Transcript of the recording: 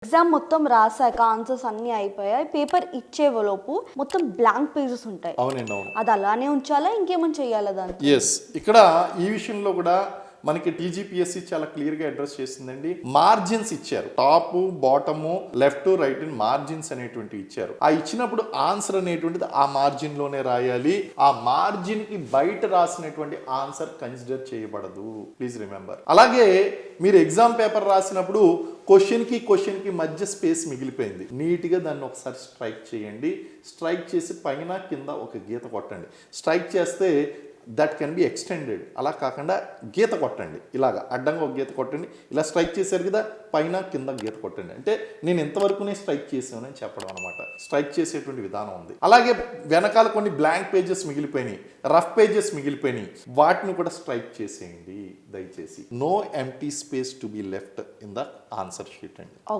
Exam మొత్తం రాసాక answers అన్ని అయిపోయాయి. పేపర్ ఇచ్చేలోపు మొత్తం బ్లాంక్ పేజెస్ ఉంటాయి. అవునండి, అవును. అది అలానే ఉంచాలా, ఇంకేమైనా చేయాలా దానికి? ఎస్, ఇక్కడ ఈ విషయంలో కూడా మనకి టీజీపీఎస్సీ చాలా క్లియర్ గా అడ్రస్ చేసిందండి. మార్జిన్స్ ఇచ్చారు, top bottom left right margins అనేటువంటి ఇచ్చారు. ఆ ఇచ్చినప్పుడు ఆన్సర్ అనేటువంటిది ఆ మార్జిన్ లోనే రాయాలి. ఆ మార్జిన్ కి బయట రాసినటువంటి ఆన్సర్ కన్సిడర్ చేయబడదు. Please remember. అలాగే మీరు ఎగ్జామ్ పేపర్ రాసినప్పుడు క్వశ్చన్ కి మధ్య స్పేస్ మిగిలిపోయింది, నీట్ గా దాన్ని ఒకసారి స్ట్రైక్ చేయండి. స్ట్రైక్ చేసి పైన కింద ఒక గీత కొట్టండి. స్ట్రైక్ చేస్తే దట్ కెన్ బి ఎక్స్టెండెడ్. అలా కాకుండా గీత కొట్టండి, ఇలాగా అడ్డంగా ఒక గీత కొట్టండి. ఇలా స్ట్రైక్ చేశారు కదా, పైన కింద గీత కొట్టండి. అంటే నేను ఎంతవరకునే స్ట్రైక్ చేసానని చెప్పడం అనమాట. స్ట్రైక్ చేసేటువంటి విధానం ఉంది. అలాగే వెనకాల కొన్ని బ్లాంక్ పేజెస్ మిగిలిపోయినాయి, రఫ్ పేజెస్ మిగిలిపోయినాయి, వాటిని కూడా స్ట్రైక్ చేసేయండి దయచేసి. No empty space to be left in the answer sheet అండి.